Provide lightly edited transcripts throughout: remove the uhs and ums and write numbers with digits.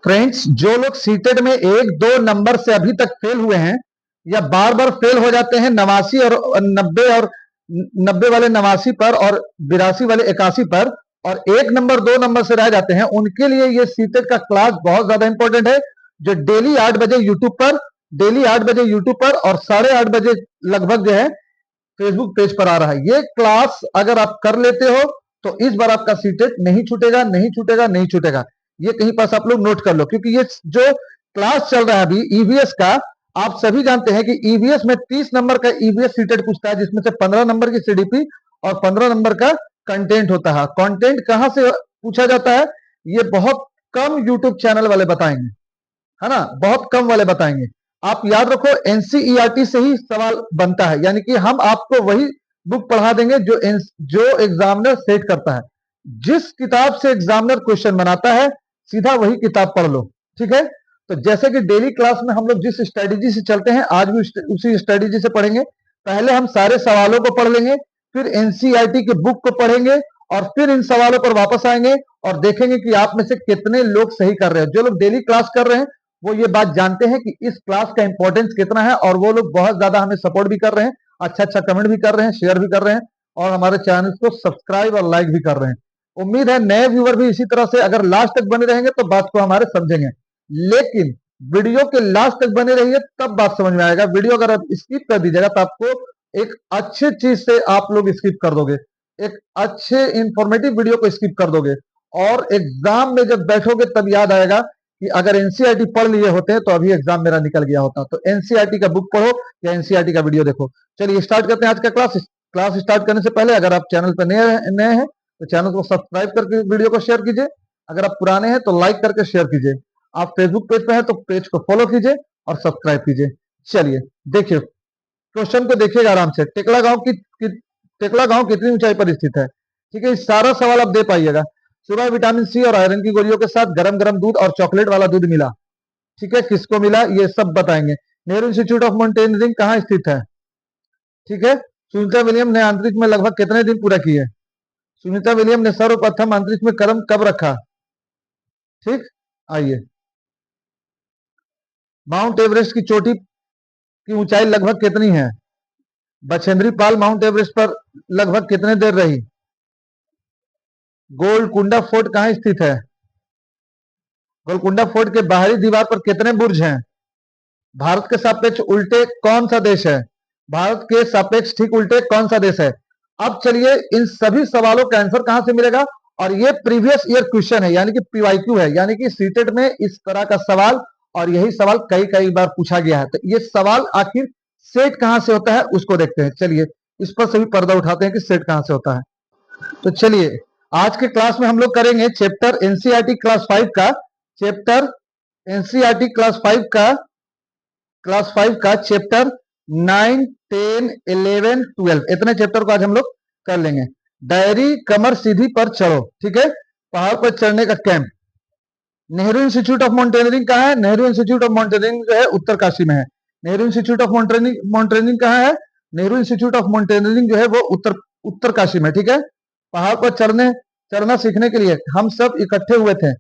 Friends, जो लोग CTET में 1-2 नंबर से अभी तक फेल हुए हैं या बार बार फेल हो जाते हैं 89 और 90 और 90 वाले 89 पर और 82 वाले 81 पर और 1 नंबर 2 नंबर से रह जाते हैं, उनके लिए ये सीटेट का क्लास बहुत ज्यादा इंपॉर्टेंट है, जो डेली 8 बजे यूट्यूब पर और 8:30 बजे लगभग जो है फेसबुक पेज पर आ रहा है। ये क्लास अगर आप कर लेते हो तो इस बार आपका सीटेट नहीं छूटेगा, नहीं छूटेगा, नहीं छूटेगा। ये कहीं पास आप लोग नोट कर लो, क्योंकि ये जो क्लास चल रहा है अभी ईवीएस का, आप सभी जानते हैं कि ईवीएस में 30 नंबर का ईवीएस सीटेट पूछता है, जिसमें से 15 नंबर की सीडीपी और 15 नंबर का कंटेंट होता है। कंटेंट कहां से पूछा जाता है, ये बहुत कम यूट्यूब चैनल वाले बताएंगे, है ना, बहुत कम वाले बताएंगे। आप याद रखो, एनसीईआरटी से ही सवाल बनता है, यानी कि हम आपको वही बुक पढ़ा देंगे जो एग्जामिनर सेट करता है। जिस किताब से एग्जामिनर क्वेश्चन बनाता है, सीधा वही किताब पढ़ लो, ठीक है। तो जैसे कि डेली क्लास में हम लोग जिस स्ट्रेटेजी से चलते हैं, आज भी उसी स्ट्रेटेजी से पढ़ेंगे। पहले हम सारे सवालों को पढ़ लेंगे, फिर एनसीईआरटी के बुक को पढ़ेंगे और फिर इन सवालों पर वापस आएंगे और देखेंगे कि आप में से कितने लोग सही कर रहे हैं। जो लोग डेली क्लास कर रहे हैं वो ये बात जानते हैं कि इस क्लास का इंपॉर्टेंस कितना है, और वो लोग बहुत ज्यादा हमें सपोर्ट भी कर रहे हैं, अच्छा अच्छा कमेंट भी कर रहे हैं, शेयर भी कर रहे हैं और हमारे चैनल को सब्सक्राइब और लाइक भी कर रहे हैं। उम्मीद है नए व्यूअर भी इसी तरह से अगर लास्ट तक बने रहेंगे तो बात को हमारे समझेंगे, लेकिन वीडियो के लास्ट तक बने रहिए तब बात समझ में आएगा। वीडियो अगर आप स्किप कर दीजिएगा तो आपको एक अच्छी चीज से आप लोग स्किप कर दोगे, एक अच्छे इंफॉर्मेटिव वीडियो को स्किप कर दोगे और एग्जाम में जब बैठोगे तब याद आएगा कि अगर एनसीईआरटी पढ़ लिए होते तो अभी एग्जाम मेरा निकल गया होता। तो एनसीईआरटी का बुक पढ़ो या एनसीईआरटी का वीडियो देखो। चलिए स्टार्ट करते हैं आज का क्लास स्टार्ट करने से पहले अगर आप चैनल पर नए हैं तो चैनल को सब्सक्राइब करके वीडियो को शेयर कीजिए। अगर आप पुराने हैं तो लाइक करके शेयर कीजिए। आप फेसबुक पेज पे हैं तो पेज को फॉलो कीजिए और सब्सक्राइब कीजिए। चलिए देखिए, क्वेश्चन को देखिएगा आराम से। टेकला गांव कितनी ऊंचाई पर स्थित है? ठीक है, सारा सवाल आप दे पाइएगा। सुबह विटामिन सी और आयरन की गोलियों के साथ गरम गरम दूध और चॉकलेट वाला दूध मिला, ठीक है, किसको मिला ये सब बताएंगे। नेहरू इंस्टीट्यूट ऑफ माउंटेनियरिंग कहाँ स्थित है? ठीक है, सुनीता विलियम ने अंतरिक्ष में लगभग कितने दिन पूरा किए? सुनीता विलियम ने सर्वप्रथम अंतरिक्ष में कदम कब रखा? ठीक, आइए। माउंट एवरेस्ट की चोटी की ऊंचाई लगभग कितनी है? बछेंद्री पाल माउंट एवरेस्ट पर लगभग कितने देर रही? गोलकुंडा फोर्ट कहां स्थित है? गोलकुंडा फोर्ट के बाहरी दीवार पर कितने बुर्ज हैं? भारत के सापेक्ष उल्टे कौन सा देश है? भारत के सापेक्ष ठीक उल्टे कौन सा देश है? अब चलिए इन सभी सवालों का आंसर कहां से मिलेगा, और ये प्रीवियस ईयर क्वेश्चन है, यानी कि पीवाईक्यू है, यानी कि सीटेट में इस तरह का सवाल और यही सवाल कई कई बार पूछा गया है। तो ये सवाल आखिर सेट कहां से होता है उसको देखते हैं। चलिए इस पर सभी पर्दा उठाते हैं कि सेट कहां से होता है। तो चलिए आज के क्लास में हम लोग करेंगे चैप्टर एनसीईआरटी क्लास 5 का, चैप्टर एनसीईआरटी क्लास 5 का चैप्टर 9, 10, 11, 12 इतने चैप्टर को आज हम लोग कर लेंगे। डायरी कमर सीधी पर चढ़ो, ठीक है, पहाड़ पर चढ़ने का camp. Nehru institute of mountaineering कहाँ है? नेहरू इंस्टीट्यूट ऑफ माउंटेनियरिंग जो है उत्तरकाशी में है। नेहरू इंस्टीट्यूट ऑफ माउंटेनियरिंग कहाँ है? नेहरू इंस्टीट्यूट ऑफ माउंटेनियरिंग जो है वो उत्तरकाशी में, ठीक है। पहाड़ पर चढ़ना सीखने के लिए हम सब इकट्ठे हुए थे।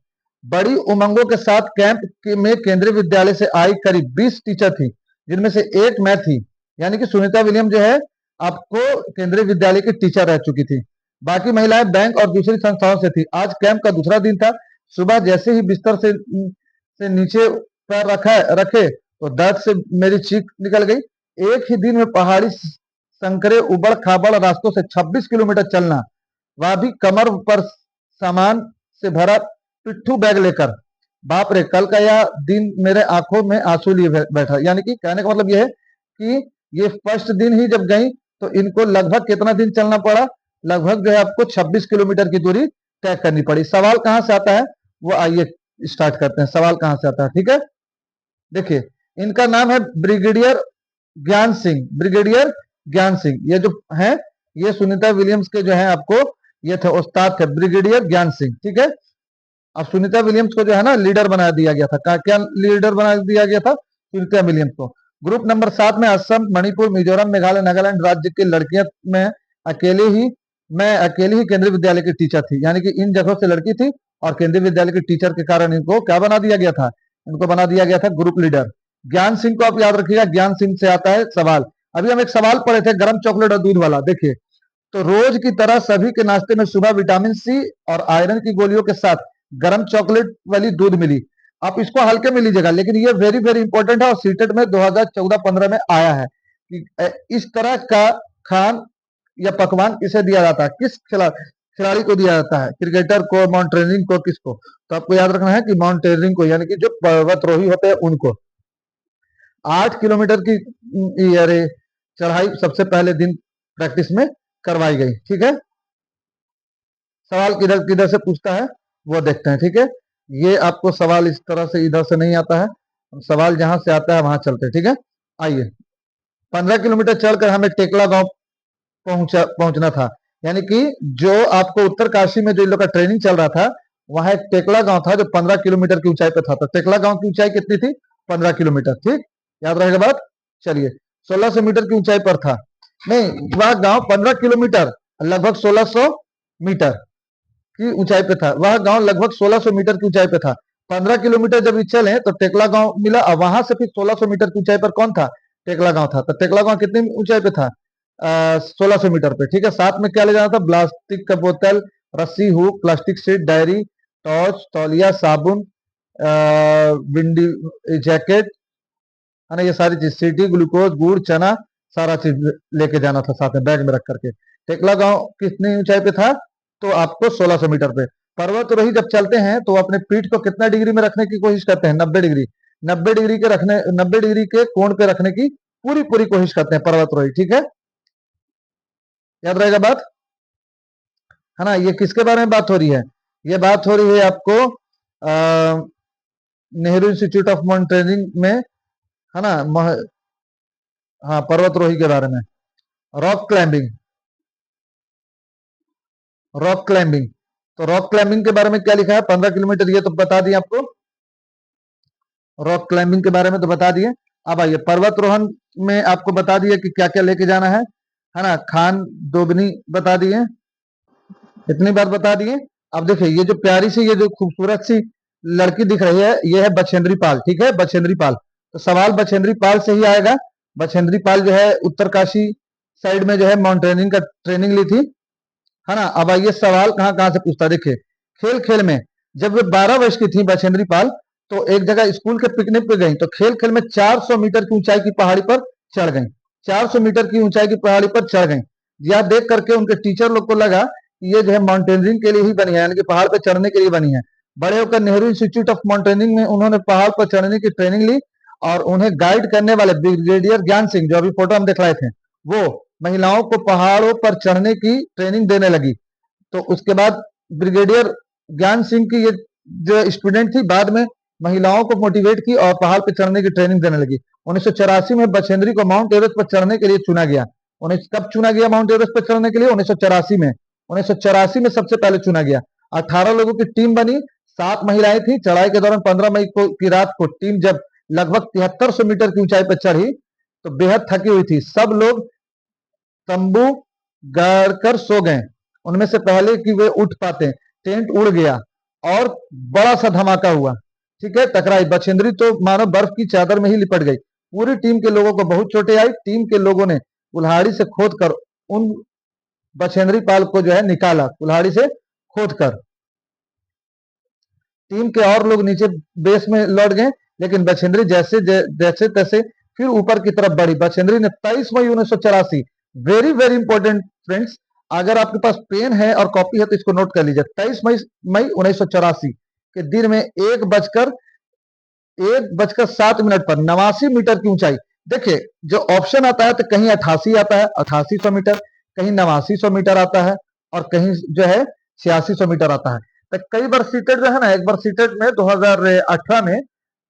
बड़ी उमंगों के साथ कैंप में केंद्रीय विद्यालय से आई करीब 20 टीचर थी, जिनमें से एक मैं थी, यानी कि सुनीता विलियम जो है आपको केंद्रीय विद्यालय की टीचर रह चुकी थी। बाकी महिलाएं बैंक और दूसरी संस्थाओं से थी। आज कैंप का दूसरा दिन था। सुबह जैसे ही बिस्तर से नीचे पैर रखे तो दर्द से मेरी चीख निकल गई। एक ही दिन में पहाड़ी संकरे उबड़ खाबड़ रास्तों से 26 किलोमीटर चलना, वह भी कमर पर सामान से भरा पिट्ठू बैग लेकर। बाप रे, कल का यह दिन मेरे आंखों में आंसू लिए बैठा। यानी कि कहने का मतलब यह है कि ये फर्स्ट दिन ही जब गई तो इनको लगभग कितना दिन चलना पड़ा? लगभग जो है आपको 26 किलोमीटर की दूरी तय करनी पड़ी। सवाल कहां से आता है वो आइए स्टार्ट करते हैं। सवाल कहां से आता है, ठीक है। देखिए इनका नाम है ब्रिगेडियर ज्ञान सिंह। ब्रिगेडियर ज्ञान सिंह ये जो है ये सुनीता विलियम्स के जो है आपको ये थे उस्ताद थे, ब्रिगेडियर ज्ञान सिंह, ठीक है। अब सुनीता विलियम्स को जो है ना लीडर बना दिया गया था। क्या लीडर बना दिया गया था? सुनीता विलियम्स को। ग्रुप नंबर 7 में असम, मणिपुर, मिजोरम, मेघालय, नागालैंड राज्य की लड़कियां मैं अकेले ही केंद्रीय विद्यालय की टीचर थी, यानी कि इन जगहों से लड़की थी और केंद्रीय विद्यालय के टीचर के कारण इनको क्या बना दिया गया था, इनको बना दिया गया था ग्रुप लीडर। ज्ञान सिंह को आप याद रखिएगा, ज्ञान सिंह से आता है सवाल। अभी हम एक सवाल पढ़े थे गर्म चॉकलेट और दूध वाला, देखिए। तो रोज की तरह सभी के नाश्ते में सुबह विटामिन सी और आयरन की गोलियों के साथ गर्म चॉकलेट वाली दूध मिली। आप इसको हल्के में लीजिएगा, लेकिन ये वेरी वेरी इंपॉर्टेंट है और सीटेट में 2014-15 में आया है कि इस तरह का खान या पकवान किसे दिया जाता है, किस खिलाड़ी को दिया जाता है, क्रिकेटर को, माउंटेनियरिंग को, किसको। तो आपको याद रखना है कि माउंटेनियरिंग को, यानी कि जो पर्वतरोही होते हैं उनको। 8 किलोमीटर की अरे चढ़ाई सबसे पहले दिन प्रैक्टिस में करवाई गई। ठीक है, सवाल किधर किधर से पूछता है वो देखते हैं। ठीक है, ये आपको सवाल इस तरह से इधर से नहीं आता है, सवाल जहां से आता है वहां चलते हैं। ठीक है, आइए। 15 किलोमीटर चलकर हमें टेकला गांव पहुंचना था, यानी कि जो आपको उत्तरकाशी में जो इन लोग का ट्रेनिंग चल रहा था, वहां एक टेकला गांव था जो 15 किलोमीटर की ऊंचाई पे था। तो टेकला गांव की ऊंचाई कितनी थी, 15 किलोमीटर। ठीक, याद रहेगा बात। चलिए, 1600 मीटर की ऊंचाई पर था, नहीं, वह गांव 15 किलोमीटर लगभग 1600 मीटर की ऊंचाई पे था। वह गांव लगभग 1600 मीटर की ऊंचाई पे था। 15 किलोमीटर जब चले तो टेकला गांव मिला, और वहां से फिर 1600 मीटर की ऊंचाई पर कौन था, टेकला गांव था। तो टेकला गांव कितनी ऊंचाई पे था, 1600 मीटर पे। ठीक है, साथ में क्या ले जाना था, प्लास्टिक का बोतल, रस्सी, hook, plastic sheet, diary, torch, तौलिया, साबुन, विंडी जैकेट, है ना, ये सारी चीज, सीटी, ग्लूकोज, गुड़, चना, सारा चीज लेके जाना था साथ में बैग में रख करके। टेकला गांव कितनी ऊंचाई पे था, तो आपको 1600 मीटर पे। पर्वतारोही जब चलते हैं तो अपने पीठ को कितना डिग्री में रखने की कोशिश करते हैं, 90 डिग्री। 90 डिग्री के रखने, 90 डिग्री के कोण पे रखने की पूरी पूरी कोशिश करते हैं पर्वतारोही। ठीक है, याद रहेगा बात, है ना। ये किसके बारे में बात हो रही है, ये बात हो रही है आपको नेहरू इंस्टीट्यूट ऑफ माउंटेनियरिंग में, है ना। हाँ, पर्वतारोही के बारे में। रॉक क्लाइंबिंग, रॉक क्लाइंबिंग, तो रॉक क्लाइंबिंग के बारे में क्या लिखा है, 15 किलोमीटर, ये तो बता दिए आपको। रॉक क्लाइंबिंग के बारे में तो बता दिए। अब आइए पर्वतरोहण में आपको बता दिए कि क्या क्या लेके जाना है ना। खान दोगनी बता दिए, इतनी बात बता दिए। अब देखिए, ये जो प्यारी सी, ये जो खूबसूरत सी लड़की दिख रही है, ये है बछेंद्री पाल। ठीक है, बछेंद्री पाल। तो सवाल बछेंद्री पाल से ही आएगा। बछेंद्री पाल जो है उत्तरकाशी साइड में जो है माउंटेनियरिंग का ट्रेनिंग ली थी, है ना। अब आइए सवाल कहाँ कहाँ से पूछता है, देखिए। खेल खेल में, जब वे 12 वर्ष की थी बछेंद्री पाल, तो एक जगह स्कूल के पिकनिक पे गई, तो खेल खेल में 400 मीटर की ऊंचाई की पहाड़ी पर चढ़ गई। 400 मीटर की ऊंचाई की पहाड़ी पर चढ़ गई। यह देख करके उनके टीचर लोग को लगा कि ये जो है माउंटेनियरिंग के लिए ही बनी है, यानी कि पहाड़ पर चढ़ने के लिए बनी है। बड़े होकर नेहरू इंस्टीट्यूट ऑफ माउंटेनियरिंग में उन्होंने पहाड़ पर चढ़ने की ट्रेनिंग ली, और उन्हें गाइड करने वाले ब्रिगेडियर ज्ञान सिंह, जो अभी फोटो हम दिख रहे थे, वो महिलाओं को पहाड़ों पर चढ़ने की ट्रेनिंग देने लगी। तो उसके बाद ब्रिगेडियर ज्ञान सिंह की ये जो स्टूडेंट थी, बाद में महिलाओं को मोटिवेट की और पहाड़ पर चढ़ने की ट्रेनिंग देने लगी। 1984 में बछेंद्री को माउंट एवरेस्ट पर चढ़ने के लिए चुना गया। कब चुना गया माउंट एवरेस्ट पर चढ़ने के लिए, 1984 में। 1984 में सबसे पहले चुना गया। 18 लोगों की टीम बनी, 7 महिलाएं थी। चढ़ाई के दौरान 15 मई को की रात को टीम जब लगभग 7300 मीटर की ऊंचाई पर चढ़ी, तो बेहद थकी हुई थी। सब लोग तंबू गाड़कर सो गए, उनमें से पहले कि वे उठ पाते। टेंट उड़ गया और बड़ा सा धमाका हुआ। ठीक है, टकराई। बछेंद्री तो मानो बर्फ की चादर में ही लिपट गई। पूरी टीम के लोगों को बहुत चोटें आई। टीम के लोगों ने कुल्हाड़ी से खोद कर उन बछेंद्री पाल को जो है निकाला, कुल्हाड़ी से खोद कर। टीम के और लोग नीचे बेस में लौट गए, लेकिन बछेंद्री जैसे जैसे तैसे फिर ऊपर की तरफ बढ़ी। बछेंद्री ने 23 मई 1984, वेरी वेरी इंपॉर्टेंट फ्रेंड्स, अगर आपके पास पेन है और कॉपी है तो इसको नोट कर लीजिए। 23 मई 1984 के दिन में 1 बजकर 7 मिनट पर 89 मीटर की ऊंचाई। देखिए, जो ऑप्शन आता है तो कहीं 88 आता है, 8800 मीटर, कहीं 8900 मीटर आता है, और कहीं जो है 8600 मीटर आता है। तो कई बार सीटेट जो है ना, एक बार सीटेट में 2018 में,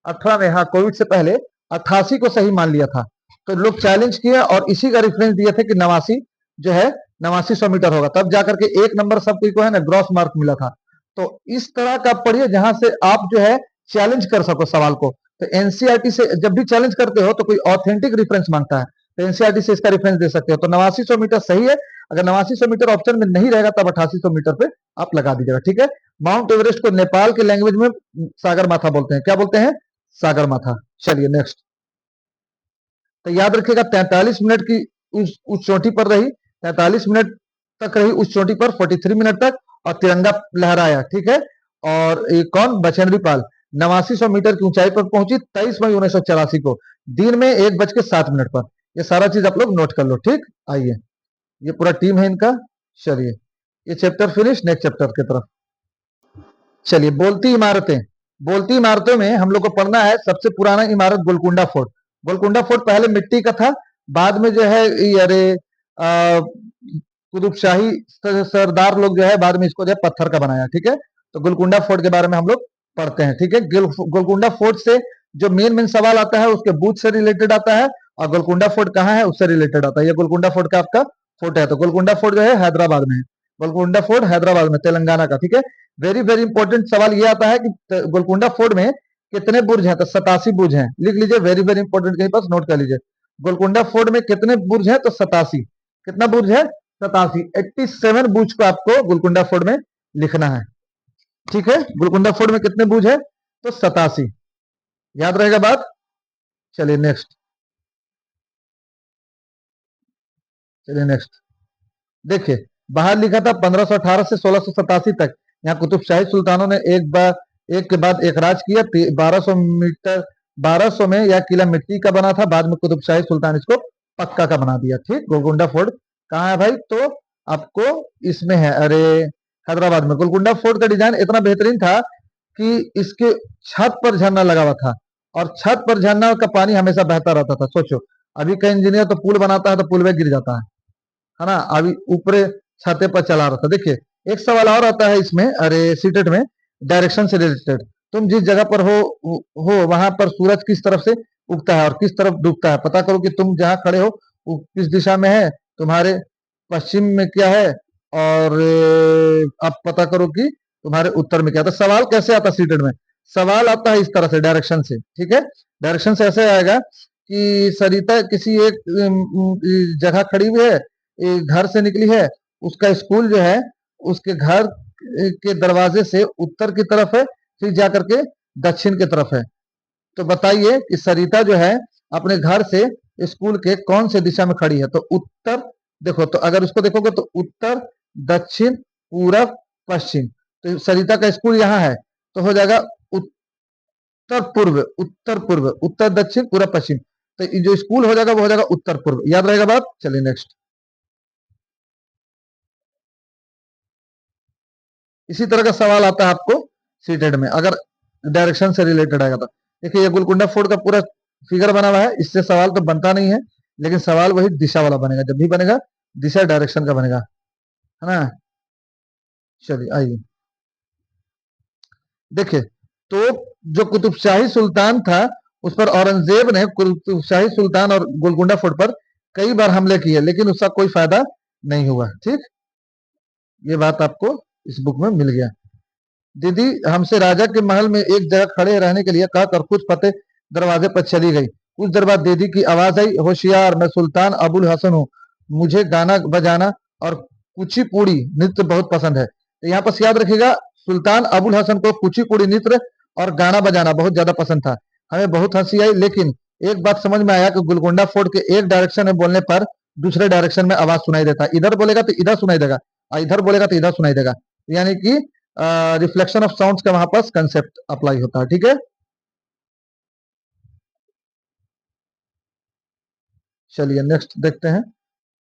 हाँ, कोविड से पहले 88 को सही मान लिया था। तो लोग चैलेंज किए और इसी का रेफरेंस दिए थे कि 89 जो है 8900 मीटर होगा, तब जाकर के 1 नंबर सबको है ना ग्रॉस मार्क मिला था। तो इस तरह का पढ़िए जहां से आप जो है चैलेंज कर सको सवाल को। तो एनसीईआरटी से जब भी चैलेंज करते हो तो कोई ऑथेंटिक रेफरेंस मांगता है। तो एनसीईआरटी से इसका रेफरेंस दे सकते हो। तो 8900 मीटर सही है। अगर 8900 मीटर ऑप्शन में नहीं रहेगा तब 8800 मीटर पे आप लगा दीजिएगा, ठीक है। माउंट एवरेस्ट को नेपाल के लैंग्वेज में सागर माथा बोलते हैं, क्या बोलते हैं? सागर माथा। चलिए नेक्स्ट। तो याद रखिएगा 43 मिनट की उस चोटी पर रही, 43 मिनट तक रही उस चोटी पर, 43 मिनट तक, और तिरंगा लहराया, ठीक है। और ये कौन? बछेंद्री पाल 8900 मीटर की ऊंचाई पर पहुंची 23 मई 1984 को, दिन में 1:07 पर। ये सारा चीज आप लोग नोट कर लो, ठीक। आइए, ये पूरा टीम है इनका। चलिए, ये चैप्टर फिनिश, नेक्स्ट चैप्टर की तरफ चलिए। बोलती इमारतें। बोलती इमारतों में हम लोग को पढ़ना है सबसे पुराना इमारत गोलकुंडा फोर्ट। गोलकुंडा फोर्ट पहले मिट्टी का था, बाद में जो है अरे कुतुबशाही सरदार लोग जो है बाद में इसको जो है पत्थर का बनाया, ठीक है। तो गोलकुंडा फोर्ट के बारे में हम लोग पढ़ते हैं, ठीक है। गोलकुंडा फोर्ट से जो मेन सवाल आता है उसके बूथ से रिलेटेड आता है, और गोलकुंडा फोर्ट कहाँ है उससे रिलेटेड आता है। ये गोलकुंडा फोर्ट का आपका फोर्ट है। तो गोलकुंडा फोर्ट जो है हैदराबाद में है। गोलकुंडा फोर्ट हैदराबाद में, तेलंगाना का, ठीक है। वेरी वेरी इंपॉर्टेंट सवाल ये आता है कि गोलकुंडा फोर्ट में कितने बुर्ज हैं? तो 87 बुर्ज हैं, लिख लीजिए। वेरी वेरी इंपॉर्टेंट, कहीं पास नोट कर लीजिए। गोलकुंडा फोर्ट में कितने बुर्ज हैं? तो 87। कितना बुर्ज है? 87। 87 बुर्ज को आपको गोलकुंडा फोर्ट में लिखना है, ठीक है। गोलकुंडा फोर्ट में कितने बुर्ज है? तो 87। याद रहेगा बात। चलिए नेक्स्ट। चलिए नेक्स्ट देखिए, बाहर लिखा था 1518 से 1687 तक यहाँ कुतुबशाही सुल्तानों ने एक के बाद एक राज किया। 1200 मीटर 1200 में यह किला मिट्टी का बना था, बाद में कुतुबशाही सुल्तान इसको पक्का का बना दिया, ठीक। गोलकुंडा फोर्ट कहाँ है भाई? तो आपको इसमें है, अरे हैदराबाद में। गोलकुंडा फोर्ट का डिजाइन इतना बेहतरीन था कि इसके छत पर झरना लगा हुआ था, और छत पर झरना का पानी हमेशा बहता रहता था। सोचो, अभी का इंजीनियर तो पुल बनाता है तो पुल में गिर जाता है ना। अभी ऊपरे छाते पर चला रहा था। देखिए, एक सवाल और आता है इसमें, अरे सीटेट में, डायरेक्शन से रिलेटेड। तुम जिस जगह पर हो वहां पर सूरज किस तरफ से उगता है और किस तरफ डूबता है? पता करो कि तुम जहां खड़े हो वो किस दिशा में है। तुम्हारे पश्चिम में क्या है, और आप पता करो कि तुम्हारे उत्तर में क्या था। सवाल कैसे आता है सीटेट में? सवाल आता है इस तरह से, डायरेक्शन से, ठीक है। डायरेक्शन से ऐसे आएगा कि सरिता किसी एक जगह खड़ी हुई है, घर से निकली है, उसका स्कूल जो है उसके घर के दरवाजे से उत्तर की तरफ है, फिर जाकर के दक्षिण की तरफ है। तो बताइए कि सरिता जो है अपने घर से स्कूल के कौन से दिशा में खड़ी है? तो उत्तर। देखो, तो अगर उसको देखोगे तो उत्तर, दक्षिण, पूरब, पश्चिम। तो सरिता का स्कूल यहाँ है, तो हो जाएगा उत्तर पूर्व, उत्तर पूर्व, उत्तर दक्षिण पूरब पश्चिम। तो जो स्कूल हो जाएगा वो हो जाएगा उत्तर पूर्व। याद रहेगा बात। चलिए नेक्स्ट। इसी तरह का सवाल आता है आपको सीटेड में, अगर डायरेक्शन से रिलेटेड आएगा तो। देखिए, ये गोलकुंडा फोर्ट का पूरा फिगर बना हुआ है, इससे सवाल तो बनता नहीं है, लेकिन सवाल वही दिशा वाला बनेगा। जब भी बनेगा दिशा डायरेक्शन का बनेगा, है ना। चलिए आइए देखिए, तो जो कुतुबशाही सुल्तान था उस पर औरंगजेब ने, कुतुबशाही सुल्तान और गोलकुंडा फोर्ट पर कई बार हमले किए, लेकिन उसका कोई फायदा नहीं हुआ, ठीक। ये बात आपको इस बुक में मिल गया। दीदी हमसे राजा के महल में एक जगह खड़े रहने के लिए कहकर कुछ फतेह दरवाजे पर चली गई। कुछ देर बाद दीदी की आवाज आई, होशियार, मैं सुल्तान अबुल हसन हूँ, मुझे गाना बजाना और कुचिपुड़ी नृत्य बहुत पसंद है। तो यहाँ पर याद रखिएगा, सुल्तान अबुल हसन को कुचिपुड़ी नृत्य और गाना बजाना बहुत ज्यादा पसंद था। हमें बहुत हंसी आई, लेकिन एक बात समझ में आया कि गोलकुंडा फोर्ट के एक डायरेक्शन में बोलने पर दूसरे डायरेक्शन में आवाज सुनाई देता है। इधर बोलेगा तो इधर सुनाई देगा, और इधर बोलेगा तो इधर सुनाई देगा। यानी कि रिफ्लेक्शन ऑफ साउंड्स का वहां पर कंसेप्ट अप्लाई होता है, ठीक है। चलिए नेक्स्ट देखते हैं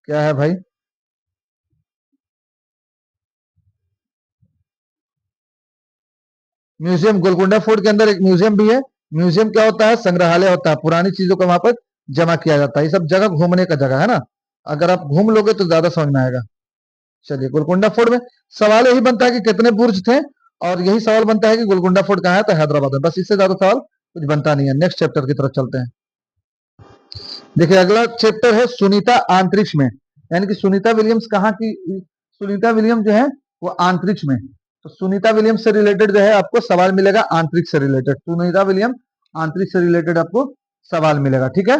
क्या है भाई। म्यूजियम, गोलकुंडा फोर्ट के अंदर एक म्यूजियम भी है। म्यूजियम क्या होता है? संग्रहालय होता है, पुरानी चीजों को वहां पर जमा किया जाता है। ये सब जगह घूमने का जगह है ना, अगर आप घूम लोगे तो ज्यादा समझ में आएगा। चलिए, गोलकुंडा फोर्ट में सवाल यही बनता है कि कितने बुर्ज थे, और यही सवाल बनता है कि गोलकुंडा फोर्ट कहाँ है? तो हैदराबाद में। बस इससे ज्यादा सवाल कुछ बनता नहीं है। नेक्स्ट चैप्टर की तरफ चलते हैं। देखिए, अगला चैप्टर है सुनीता अंतरिक्ष में, यानी कि सुनीता विलियम्स कहाँ की? सुनीता विलियम्स जो है वो अंतरिक्ष में। तो सुनीता विलियम्स से रिलेटेड जो है आपको सवाल मिलेगा, अंतरिक्ष से रिलेटेड। सुनीता विलियम अंतरिक्ष से रिलेटेड आपको सवाल मिलेगा, ठीक है।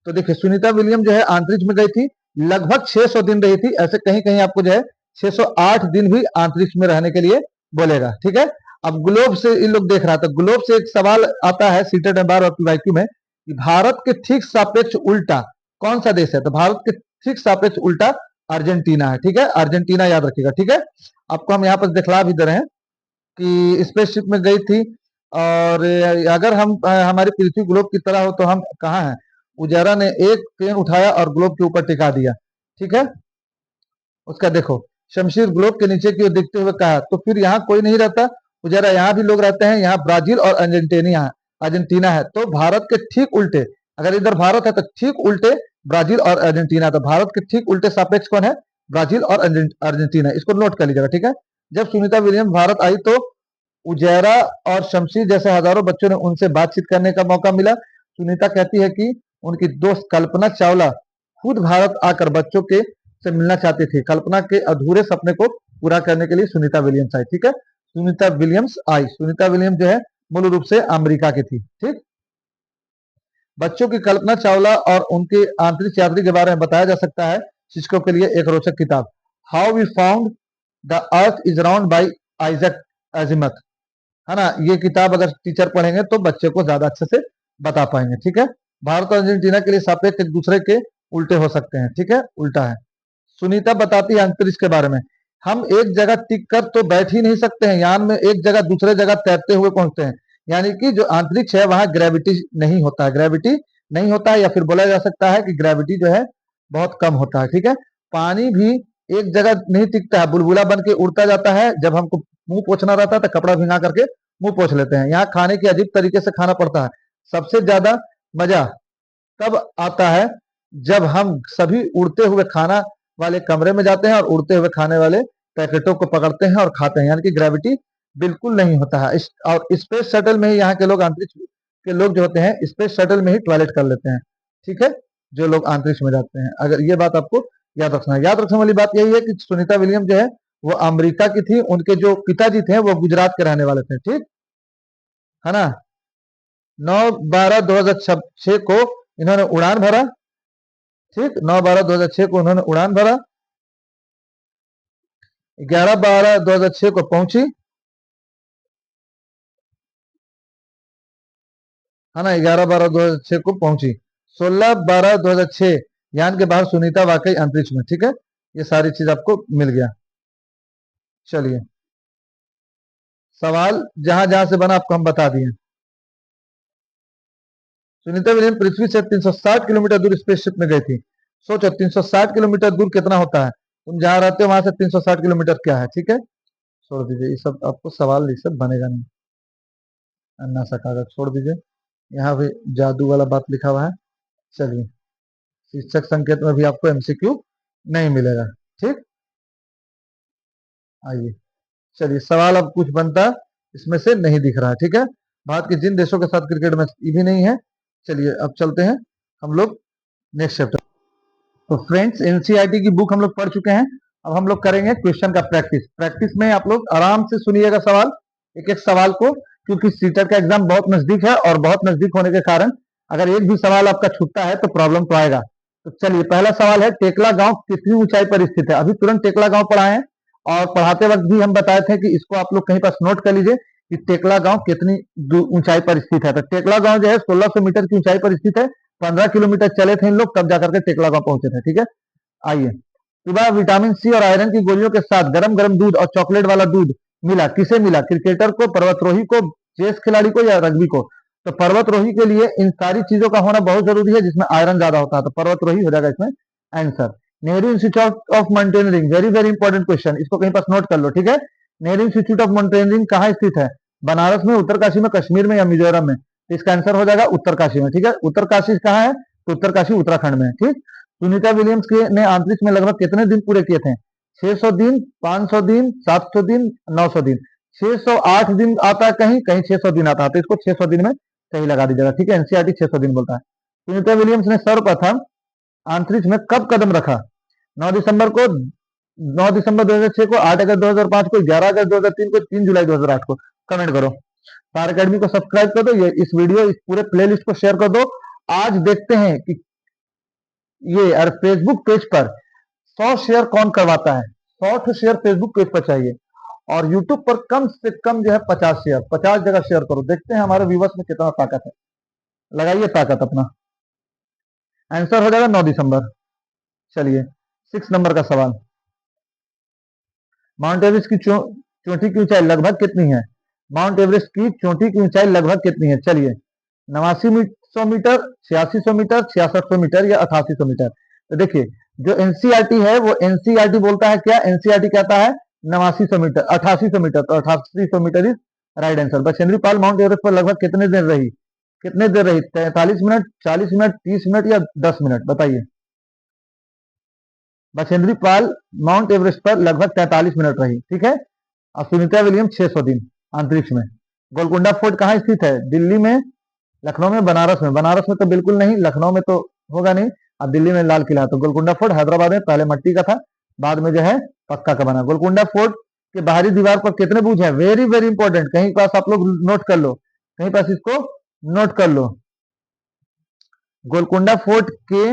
तो देखिए सुनीता विलियम जो है अंतरिक्ष में गई थी, लगभग 600 दिन रही थी। ऐसे कहीं कहीं आपको जो है 608 दिन भी अंतरिक्ष में रहने के लिए बोलेगा। ठीक है, अब ग्लोब से इन लोग देख रहा था, ग्लोब से एक सवाल आता है सीटेड में बार और पीवाईक्यू में कि भारत के ठीक सापेक्ष उल्टा कौन सा देश है? तो भारत के ठीक सापेक्ष उल्टा अर्जेंटीना है। ठीक है, अर्जेंटीना याद रखिएगा। ठीक है, आपको हम यहाँ पर दिखला भी दे रहे हैं कि स्पेसशिप में गई थी। और अगर हम हमारी पृथ्वी ग्लोब की तरह हो तो हम कहाँ हैं? उजारा ने एक पेन उठाया और ग्लोब के ऊपर टिका दिया। ठीक है, उसका देखो शमशीर ग्लोब के नीचे की ओर देखते हुए कहा, तो फिर यहाँ कोई नहीं रहता उजारा, यहाँ भी लोग रहते हैं, यहाँ ब्राजील और अर्जेंटीना है। तो भारत के ठीक उल्टे, अगर इधर भारत है तो ठीक उल्टे ब्राजील और अर्जेंटीना। तो भारत के ठीक उल्टे सापेक्ष कौन है? ब्राजील और अर्जेंटीना। इसको नोट कर लीजिएगा। ठीक है, जब सुनीता विलियम भारत आई तो उजैरा और शमशीर जैसे हजारों बच्चों ने उनसे बातचीत करने का मौका मिला। सुनीता कहती है कि उनकी दोस्त कल्पना चावला खुद भारत आकर बच्चों के से मिलना चाहती थी। कल्पना के अधूरे सपने को पूरा करने के लिए सुनीता विलियम्स आई। ठीक है, सुनीता विलियम्स आई। सुनीता विलियम्स जो है मूल रूप से अमेरिका की थी। ठीक, बच्चों की कल्पना चावला और उनके अंतरिक्ष यात्री के बारे में बताया जा सकता है शिक्षकों के लिए एक रोचक किताब, how we found the earth is round by Isaac Asimov, है ना। ये किताब अगर टीचर पढ़ेंगे तो बच्चे को ज्यादा अच्छे से बता पाएंगे। ठीक है, भारत और अर्जेंटीना के लिए सापेक्ष एक दूसरे के उल्टे हो सकते हैं। ठीक है, उल्टा है। सुनीता बताती है अंतरिक्ष के बारे में, हम एक जगह टिक कर तो बैठ ही नहीं सकते हैं, यान में एक जगह दूसरे जगह तैरते हुए पहुंचते हैं। यानी कि जो अंतरिक्ष है वहां ग्रेविटी नहीं होता है, ग्रेविटी नहीं होता है, या फिर बोला जा सकता है कि ग्रेविटी जो है बहुत कम होता है। ठीक है, पानी भी एक जगह नहीं टिकता है, बुलबुला बन के उड़ता जाता है। जब हमको मुंह पोछना रहता है तो कपड़ा भिंगा करके मुंह पोछ लेते हैं। यहाँ खाने की अजीब तरीके से खाना पड़ता है। सबसे ज्यादा मजा तब आता है जब हम सभी उड़ते हुए खाना वाले कमरे में जाते हैं और उड़ते हुए खाने वाले पैकेटों को पकड़ते हैं और खाते हैं। यानी कि ग्रेविटी बिल्कुल नहीं होता है। और स्पेस शटल में ही यहाँ के लोग, अंतरिक्ष के लोग जो होते हैं, स्पेस शटल में ही टॉयलेट कर लेते हैं। ठीक है, जो लोग अंतरिक्ष में जाते हैं। अगर ये बात आपको याद रखना है। याद रखने वाली बात यही है कि सुनीता विलियम जो है वो अमेरिका की थी, उनके जो पिताजी थे वो गुजरात के रहने वाले थे। ठीक है ना। 9/12/2006 को इन्होंने उड़ान भरा। ठीक, 9/12/2006 को उन्होंने उड़ान भरा। 11/12/2006 को पहुंची, है ना। 11/12/2006 को पहुंची। 16/12/2006 यान के बाहर सुनीता वाकई अंतरिक्ष में। ठीक है, ये सारी चीज आपको मिल गया। चलिए, सवाल जहां जहां से बना आपको हम बता दिए। सुनीता विलियम पृथ्वी से 360 किलोमीटर दूर स्पेसशिप में गई थी। सोचो 360 किलोमीटर दूर कितना होता है? तुम जहां रहते हो वहां से 360 किलोमीटर क्या है? ठीक है, छोड़ दीजिए, ये सब आपको सवाल ये सब बनेगा नहीं, अन्ना सा कागज छोड़ दीजिए। यहाँ भी जादू वाला बात लिखा हुआ है। चलिए, शीर्षक संकेत में भी आपको एमसीक्यू नहीं मिलेगा। ठीक, आइए, चलिए, सवाल अब कुछ बनता इसमें से नहीं दिख रहा है। ठीक है, भारत के जिन देशों के साथ क्रिकेट मैच ये भी नहीं है। चलिए अब चलते हैं हम लोग नेक्स्ट चैप्टर। तो फ्रेंड्स, एनसीईआरटी की बुक हम लोग पढ़ चुके हैं। अब हम लोग करेंगे क्वेश्चन का प्रैक्टिस। प्रैक्टिस में आप लोग आराम से सुनिएगा सवाल, एक एक सवाल को, क्योंकि सीटेट का एग्जाम बहुत नजदीक है और बहुत नजदीक होने के कारण अगर एक भी सवाल आपका छूटता है तो प्रॉब्लम तो आएगा। तो चलिए, पहला सवाल है, टेकला गांव कितनी ऊंचाई पर स्थित है? अभी तुरंत टेकला गांव पढ़ाए हैं और पढ़ाते वक्त भी हम बताए थे कि इसको आप लोग कहीं पास नोट कर लीजिए कि टेकला गांव कितनी ऊंचाई पर स्थित है। तो टेकला गांव जो है 1600 मीटर की ऊंचाई पर स्थित है। 15 किलोमीटर चले थे इन लोग, तब जाकर के टेकला गांव पहुंचे थे। ठीक है, आइए। सुबह विटामिन सी और आयरन की गोलियों के साथ गरम गरम दूध और चॉकलेट वाला दूध मिला, किसे मिला? क्रिकेटर को, पर्वतरोही को, चेस खिलाड़ी को, या रग्बी को? तो पर्वतरोही के लिए इन सारी चीजों का होना बहुत जरूरी है जिसमें आयरन ज्यादा होता है, तो पर्वतरोही हो जाएगा इसमें answer. Nehru institute of mountaineering, very very important question, इसको कहीं पास नोट कर लो। ठीक है, नेहरू इंस्टीट्यूट ऑफ माउंटेनियरिंग कहाँ स्थित है? बनारस में, उत्तरकाशी में, कश्मीर में, या मिजोरम में? तो इसका आंसर हो जाएगा उत्तरकाशी में। ठीक है, उत्तरकाशी कहाँ है? तो उत्तरकाशी उत्तराखंड में है। ठीक, सुनीता विलियम्स के ने अंतरिक्ष में लगभग कितने दिन पूरे किए थे? 600 दिन, 500 दिन, 700 दिन, 900 दिन। 608 दिन आता है, कहीं कहीं 600 दिन आता है, तो इसको 600 दिन में सही लगा दीजिएगा। ठीक है, एनसीईआरटी 600 दिन बोलता है। सुनीता विलियम्स ने सर्वप्रथम अंतरिक्ष में कब कदम रखा? 9 दिसंबर को, 9 दिसंबर 2006 को, 8 अगस्त 2005 को, 11 अगस्त 2003 को, 3 जुलाई 2008 को? कमेंट करो। स्टार अकेडमी को सब्सक्राइब कर दो, ये इस वीडियो, इस पूरे प्लेलिस्ट को शेयर कर दो। आज देखते हैं कि ये और फेसबुक पेज पर 100 शेयर कौन करवाता है? 100 शेयर फेसबुक पेज पर चाहिए, और यूट्यूब पर कम से कम जो है 50 शेयर, 50 जगह शेयर करो। देखते हैं हमारे व्यूवर्स में कितना ताकत है। लगाइए ताकत अपना। आंसर हो जाएगा 9 दिसंबर। चलिए 6 नंबर का सवाल, माउंट एवरेस्ट की चोटी की ऊंचाई लगभग कितनी है? माउंट एवरेस्ट की चोटी की ऊंचाई लगभग कितनी है? चलिए 8900 मीटर, 8600 मीटर, 6600 मीटर या 8800 मीटर। तो देखिए जो एनसीईआरटी है वो एनसीईआरटी बोलता है क्या? एनसीईआरटी कहता है 8900 मीटर, 8800 मीटर, तो 8800 metre is right answer. Bachendri Pal Mount Everest पर लगभग कितने देर रही? कितने देर रही? 43 मिनट, 40 मिनट, 30 मिनट या 10 मिनट? बताइए। बछेंद्री पाल माउंट एवरेस्ट पर लगभग 43 मिनट रही, ठीक है। और सुनीता विलियम 600 दिन अंतरिक्ष में। गोलकुंडा फोर्ट कहाँ स्थित है? दिल्ली में, लखनऊ में, बनारस में? बनारस में तो बिल्कुल नहीं, लखनऊ में तो होगा नहीं, और दिल्ली में लाल किला। तो गोलकुंडा फोर्ट हैदराबाद में पहले मट्टी का था, बाद में जो है पक्का का बना। गोलकुंडा फोर्ट के बाहरी दीवार पर कितने बुर्ज है? वेरी वेरी इंपॉर्टेंट, कहीं पास आप लोग नोट कर लो, कहीं पास इसको नोट कर लो। गोलकुंडा फोर्ट के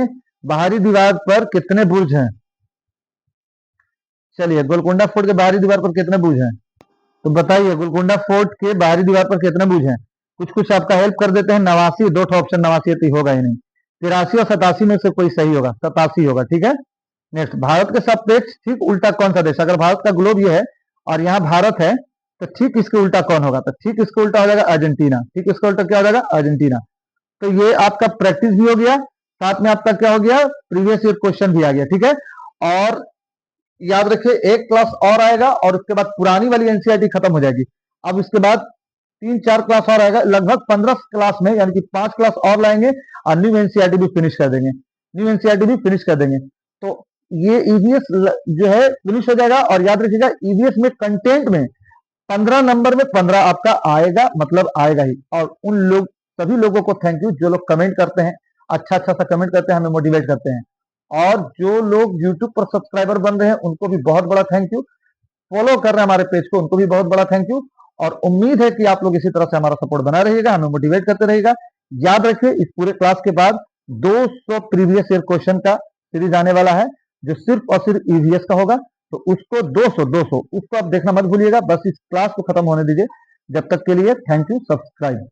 बाहरी दीवार पर कितने बुर्ज हैं? चलिए गोलकुंडा फोर्ट के बाहरी दीवार पर कितने बुर्ज हैं? तो बताइए गोलकुंडा फोर्ट के बाहरी दीवार पर कितने बुर्ज हैं? कुछ कुछ आपका हेल्प कर देते हैं। 89, 2 ऑप्शन 89 होगा ही नहीं। 83 और 87 में से कोई सही होगा, 87 होगा, ठीक है। नेक्स्ट, भारत के सापेक्ष ठीक उल्टा कौन सा देश? अगर भारत का ग्लोब ये है और यहाँ भारत है, तो ठीक इसके उल्टा कौन होगा? तो ठीक इसके उल्टा हो जाएगा अर्जेंटीना। ठीक इसका उल्टा क्या हो जाएगा? अर्जेंटीना। तो ये आपका प्रैक्टिस भी हो गया, साथ में आपका क्या हो गया? प्रीवियस ईयर क्वेश्चन भी आ गया, ठीक है। और याद रखिए एक क्लास और आएगा और उसके बाद पुरानी वाली एनसीईआरटी खत्म हो जाएगी। अब इसके बाद 3-4 क्लास और आएगा, लगभग 15 क्लास में, यानी कि 5 क्लास और लाएंगे और न्यू एनसीईआरटी भी फिनिश कर देंगे। न्यू एनसीईआरटी भी फिनिश कर देंगे। तो ये ईवीएस जो है फिनिश हो जाएगा। और याद रखिएगा ईवीएस में कंटेंट में 15 नंबर में 15 आपका आएगा, मतलब आएगा ही। और उन लोग सभी लोगों को थैंक यू जो लोग कमेंट करते हैं, अच्छा अच्छा सा कमेंट करते हैं, हमें मोटिवेट करते हैं। और जो लोग YouTube पर सब्सक्राइबर बन रहे हैं उनको भी बहुत बड़ा थैंक यू। फॉलो कर रहे हैं हमारे पेज को, उनको भी बहुत बड़ा थैंक यू। और उम्मीद है कि आप लोग इसी तरह से हमारा सपोर्ट बना रहिएगा, हमें मोटिवेट करते रहिएगा। याद रखिए इस पूरे क्लास के बाद 200 प्रीवियस ईयर क्वेश्चन का सीरीज आने वाला है, जो सिर्फ और सिर्फ ईवीएस का होगा। तो उसको 200 उसको आप देखना मत भूलिएगा। बस इस क्लास को खत्म होने दीजिए। जब तक के लिए थैंक यू, सब्सक्राइब।